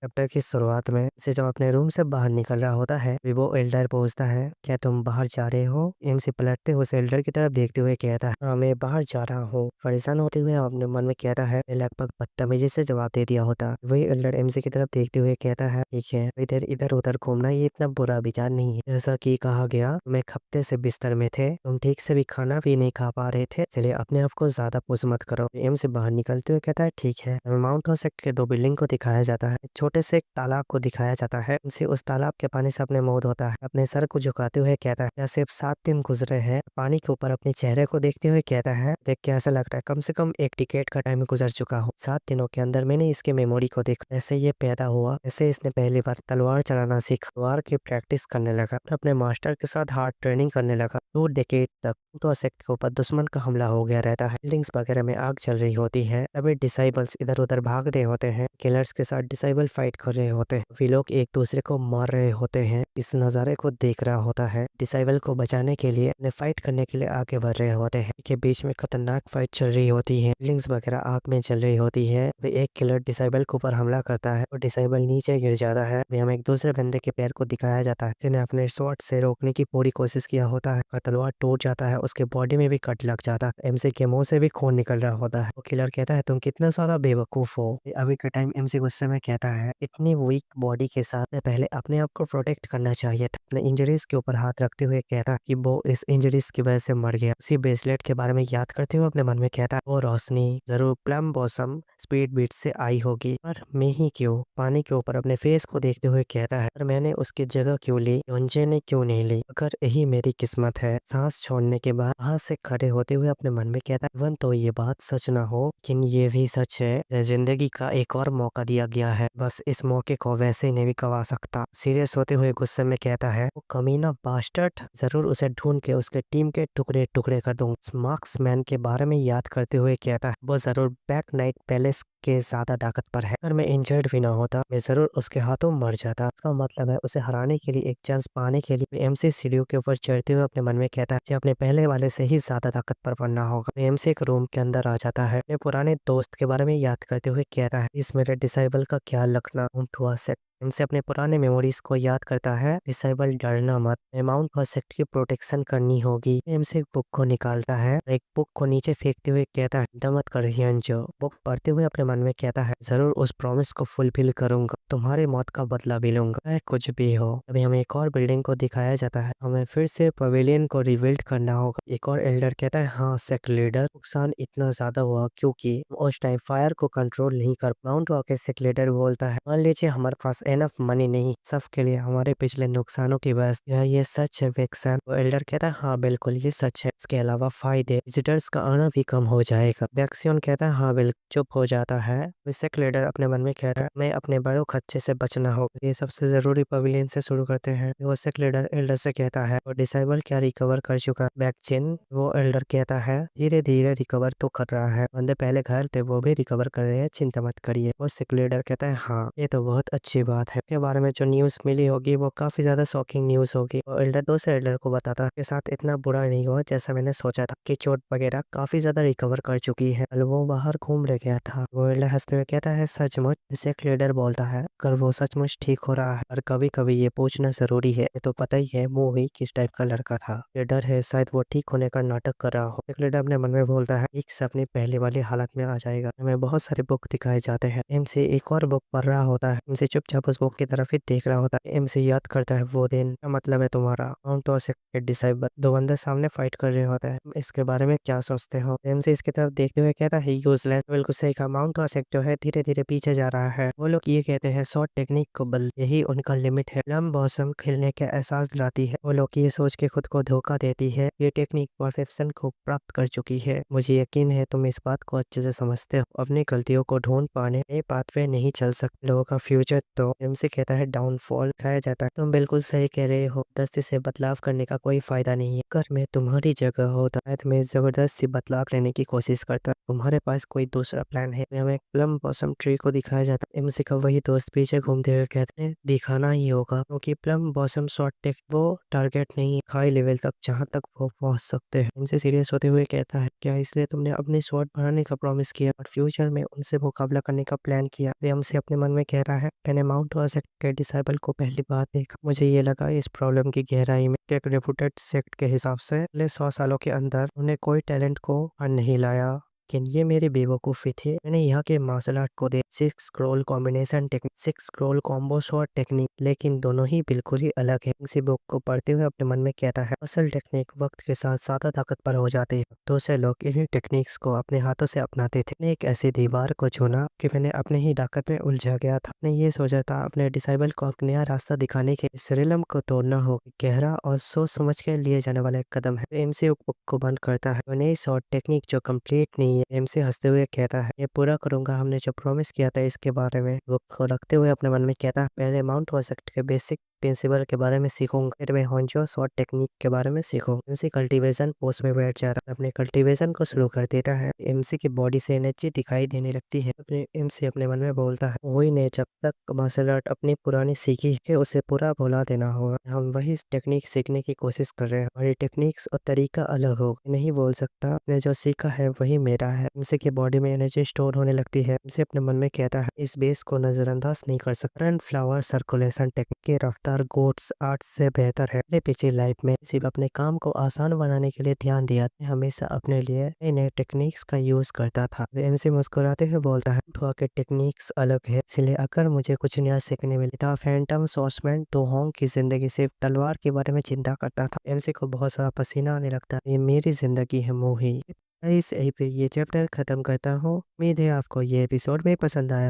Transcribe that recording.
Chapter की शुरुआत में से जब अपने रूम से बाहर निकल रहा होता है, वो एल्डर पूछता है, क्या तुम बाहर जा रहे हो? एमसी पलटते हुए उस एल्डर की तरफ देखते हुए कहता है, हाँ मैं बाहर जा रहा हूँ। परेशान होते हुए अपने मन में कहता है, लगभग बदतमीजी से जवाब दे दिया होता। वही एल्डर एमसी की तरफ देखते हुए कहता है, ठीक है, इधर इधर उधर घूमना ये इतना बुरा विचार नहीं है। जैसा कि कहा गया, तुम एक हफ्ते से बिस्तर में थे, तुम ठीक से भी खाना भी नहीं खा पा रहे थे, चलिए अपने आप को ज्यादा पुश मत करो। एम से बाहर निकलते हुए कहता है, ठीक है। माउंट हॉसेक्ट के दो बिल्डिंग को दिखाया जाता है, छोटे से एक तालाब को दिखाया जाता है। उसे उस तालाब के पानी से अपने मुंह धोता है, अपने सर को झुकाते हुए कहता है, क्या सिर्फ 7 दिन गुजरे हैं? पानी के ऊपर अपने चेहरे को देखते हुए कहता है, देख के ऐसा लग रहा है कम से कम एक टिकट का टाइम गुजर चुका हो। 7 दिनों के अंदर मैंने इसके मेमोरी को देखा, ऐसे ये पैदा हुआ, ऐसे इसने पहली बार तलवार चलाना सीखा, तलवार की प्रैक्टिस करने लगा, अपने मास्टर के साथ हार्ड ट्रेनिंग करने लगा। 2 डेकेड तक तो सेक्ट के ऊपर दुश्मन का हमला हो गया रहता है। बिल्डिंग्स वगैरह में आग चल रही होती है, तभी डिसाइबल्स इधर उधर भाग रहे होते हैं, किलर्स के साथ डिसाइबल फाइट कर रहे होते हैं, वे लोग एक दूसरे को मार रहे होते हैं। इस नज़ारे को देख रहा होता है, डिसाइबल को बचाने के लिए अपने फाइट करने के लिए आगे बढ़ रहे होते हैं। के बीच में खतरनाक फाइट चल रही होती है, बिल्डिंग्स वगैरह आग में चल रही होती है। वे एक किलर डिसाइबल के ऊपर हमला करता है और डिसाइबल नीचे गिर जाता है। वे हमें एक दूसरे बंदे के पैर को दिखाया जाता है, जिन्हें अपने शॉट से रोकने की पूरी कोशिश किया होता है। तलवार टूट जाता है, उसके बॉडी में भी कट लग जाता है, एमसी के मुंह से भी खून निकल रहा होता है। वो किलर कहता है, तुम कितना ज्यादा बेवकूफ हो। अभी के टाइम एमसी गुस्से में कहता है, इतनी वीक बॉडी के साथ पहले अपने आप को प्रोटेक्ट करना चाहिए था। अपने इंजरीज के ऊपर हाथ रखते हुए कहता कि वो इस इंजरीज की वजह से मर गया। उसी ब्रेसलेट के बारे में याद करते हुए अपने मन में कहता, वो रोशनी जरूर प्लम बॉसम स्पीड बीट से आई होगी, पर मैं ही क्यों? पानी के ऊपर अपने फेस को देखते हुए कहता है, पर मैंने उसकी जगह क्यों ली? योंजे ने क्यों नहीं ली? अगर यही मेरी किस्मत है। सांस छोड़ने के बाद वहां से खड़े होते हुए अपने मन में कहता है, वन तो ये बात सच ना हो, लेकिन ये भी सच है, जिंदगी का एक और मौका दिया गया है, बस इस मौके को वैसे ही नहीं भी गवा सकता। सीरियस होते हुए गुस्से में कहता है, वो कमीना बास्टर्ड, जरूर उसे ढूंढ के उसके टीम के टुकड़े टुकड़े कर दूं। मार्क्समैन के बारे में याद करते हुए कहता है, वो जरूर बैक नाइट पैलेस के ज्यादा ताकतवर है। अगर मैं इंजर्ड भी ना होता, मैं जरूर उसके हाथों मर जाता। इसका मतलब है उसे हराने के लिए, एक चांस पाने के लिए एमसी सीढ़ियों के ऊपर चढ़ते हुए अपने मन में कहता है कि अपने पहले वाले से ही ज्यादा ताकतवर बनना होगा। एमसी एक रूम के अंदर आ जाता है, अपने पुराने दोस्त के बारे में याद करते हुए कहता है, इस मेरे डिसाइबल का ख्याल रखना। हमसे अपने पुराने मेमोरीज को याद करता है, डिसेबल डरना मत, माउंट हॉसेक्ट की प्रोटेक्शन करनी होगी। हमसे एक बुक को निकालता है, एक बुक को नीचे फेंकते हुए कहता है, दमत कर हियंजो। बुक पढ़ते हुए अपने मन में कहता है, जरूर उस प्रॉमिस को फुलफिल करूंगा, तुम्हारी मौत का बदला भी लूंगा, चाहे कुछ भी हो। अभी हमें एक और बिल्डिंग को दिखाया जाता है, हमें फिर से पवेलियन को रिबिल्ड करना होगा। एक और एल्डर कहता है, हाँ सेक्ट लीडर, नुकसान इतना ज्यादा हुआ क्योंकि उस टाइम फायर को कंट्रोल नहीं कर। माउंट हॉकेट सेक्ट लीडर बोलता है, मान लीजिए हमारे पास एनफ मनी नहीं सब के लिए हमारे पिछले नुकसानों की वजह से, ये सच है वेक्सन? वो एल्डर कहता है, हाँ बिल्कुल ये सच है, इसके अलावा फायदे, विजिटर्स का आना भी कम हो जाएगा। वैक्सीन कहता है, हाँ बिल्कुल। चुप हो जाता है। सेक्ट लीडर अपने मन में कहता है, मैं अपने बड़ों खर्चे से बचना होगा, ये सबसे जरूरी पवेलियन से शुरू करते हैं। वो सेक्ट लीडर एल्डर से कहता है, वो डिसेबल क्या रिकवर कर चुका? वैक्सीन, वो एल्डर कहता है, धीरे धीरे रिकवर तो कर रहा है, बंदे पहले घायल थे वो भी रिकवर कर रहे हैं, चिंता मत करिए। वो सेक्ट लीडर कहता है, हाँ ये तो बहुत अच्छी बात है। के बारे में जो न्यूज मिली होगी वो काफी ज्यादा शॉकिंग न्यूज होगी। और एल्डर दूसरे एल्डर को बताता के साथ इतना बुरा नहीं हुआ जैसा मैंने सोचा था, कि चोट वगैरह काफी ज्यादा रिकवर कर चुकी है, वो बाहर घूम रह गया था। वो एल्डर हंसते हुए कहता है, सचमुच? सेक्ट लीडर बोलता है, अगर वो सचमुच ठीक हो रहा है, और कभी कभी ये पूछना जरूरी है, ये तो पता ही है मूवी किस टाइप का लड़का था। ये डर है शायद वो ठीक होने का नाटक कर रहा हो। सेक्ट लीडर अपने मन में बोलता है, एक से अपनी पहले वाली हालत में आ जाएगा। हमें बहुत सारे बुक दिखाए जाते हैं, एमसी एक और बुक पढ़ रहा होता है, एमसी चुपचाप उस बुक की तरफ ही देख रहा होता है। एमसी याद करता है, वो दिन, क्या मतलब है तुम्हारा? माउंट हॉसेक्ट डिसाइबल, दो बंदे सामने फाइट कर रहे होते हैं, इसके बारे में क्या सोचते हो? एमसी इसकी तरफ देखते हुए कहता है, यूजलेस। बिल्कुल सही कहा, माउंट हॉसेक्ट जो है धीरे धीरे पीछे जा रहा है। वो लोग ये कहते हैं, शॉर्ट टेक्निक को बल, यही उनका लिमिट है। प्लम बॉसम खेलने का एहसास दिलाती है, वो लोग ये सोच के खुद को धोखा देती है, ये टेक्निक परफेक्शन को प्राप्त कर चुकी है। मुझे यकीन है तुम इस बात को अच्छे से समझते हो, अपनी गलतियों को ढूंढ पाने नए पाथवे नहीं चल सकते, लोगों का फ्यूचर तो एमसी कहता है डाउनफॉल खाया जाता है। तुम बिल्कुल सही कह रहे हो, दस्ती से बदलाव करने का कोई फायदा नहीं है। अगर मैं तुम्हारी जगह होता तो मैं जबरदस्ती बदलाव लेने की कोशिश करता। तुम्हारे पास कोई दूसरा प्लान है? हमें प्लम बॉसम ट्री को दिखाया जाता है, एमसी का वही दोस्त भी पीछे घूमते हुए कहते हैं दिखाना ही होगा, क्योंकि प्लम बॉसम शॉट टेक वो टारगेट नहीं हाई लेवल तक जहाँ तक वो पहुंच सकते हैं। उनसे सीरियस होते हुए कहता है क्या इसलिए तुमने अपनी स्वॉट बढ़ाने का प्रॉमिस किया और फ्यूचर में उनसे मुकाबला करने का प्लान किया। वे हमसे अपने मन में कह रहा है मैंने माउंट सेक्ट के डिसाइबल को पहली बार देखा, मुझे ये लगा इस प्रॉब्लम की गहराई में एक रेपुटेड सेक्ट के हिसाब से अगले 100 सालों के अंदर उन्हें कोई टैलेंट को नहीं लाया। लेकिन ये मेरी बेवकूफ़ी थी, मैंने यहाँ के मार्शल आर्ट को दे 6 scroll combination technique 6 scroll combo shot technique, लेकिन दोनों ही बिल्कुल ही अलग है। इसी बुक को पढ़ते हुए अपने मन में कहता है असल टेक्निक वक्त के साथ ज्यादा ताकतवर हो जाती है। दूसरे लोग इन्हीं टेक्निक्स को अपने हाथों से अपनाते थे। मैंने एक ऐसी दीवार को चुना कि मैंने अपने ही ताकत में उलझा गया था। मैंने ये सोचा था अपने डिसाइबल को एक नया रास्ता दिखाने के इस रिलम को तोड़ना हो गहरा और सोच समझ के लिए जाने वाला एक कदम है। एमसी बुक को बंद करता है, नई शॉट टेक्निक जो कंप्लीट नहीं है। एमसी हंसते हुए कहता है ये पूरा करूंगा, हमने जो प्रॉमिस किया था इसके बारे में। बुक को रखते हुए अपने मन में कहता है पहले माउंट वर्सेक्ट के बेसिक प्रिंसिपल के बारे में सीखूंगा, फिर मैं होंजो शॉट टेक्निक के बारे में सीखूंगा। एमसी कल्टीवेशन पोस्ट में बैठ जाता है, अपने कल्टीवेशन को शुरू कर देता है। एमसी की बॉडी से एनर्जी दिखाई देने लगती है। एमसी अपने मन में बोलता है वही ने जब तक मार्शल आर्ट अपनी पुरानी सीखी है उसे पूरा भुला देना होगा। हम वही टेक्निक सीखने की कोशिश कर रहे हैं, हमारी टेक्निक्स और तरीका अलग होगा। नहीं बोल सकता, मैंने जो सीखा है वही मेरा है। एमसी की बॉडी में एनर्जी स्टोर होने लगती है। एमसी अपने मन में कहता है इस बेस को नजरअंदाज नहीं कर सकता। रन फ्लावर सर्कुलेशन टेक्निक की रफ्तार गोट्स आर्ट से बेहतर है। अपने पिछली लाइफ में सिर्फ अपने काम को आसान बनाने के लिए ध्यान दिया, हमेशा अपने लिए नए नए टेक्निक्स का यूज करता था। एमसी मुस्कुराते हुए बोलता है ठुआ के टेक्निक्स अलग है, इसलिए अगर मुझे कुछ नया सीखने मिले था। फैंटम सॉसमैन टोहोंग की जिंदगी सिर्फ तलवार के बारे में चिंता करता था। एमसी को बहुत सारा पसीना आने लगता है, ये मेरी जिंदगी है मोही। इस यहीं पे ये चैप्टर खत्म करता हूँ। उम्मीद है आपको ये एपिसोड भी पसंद आया हो।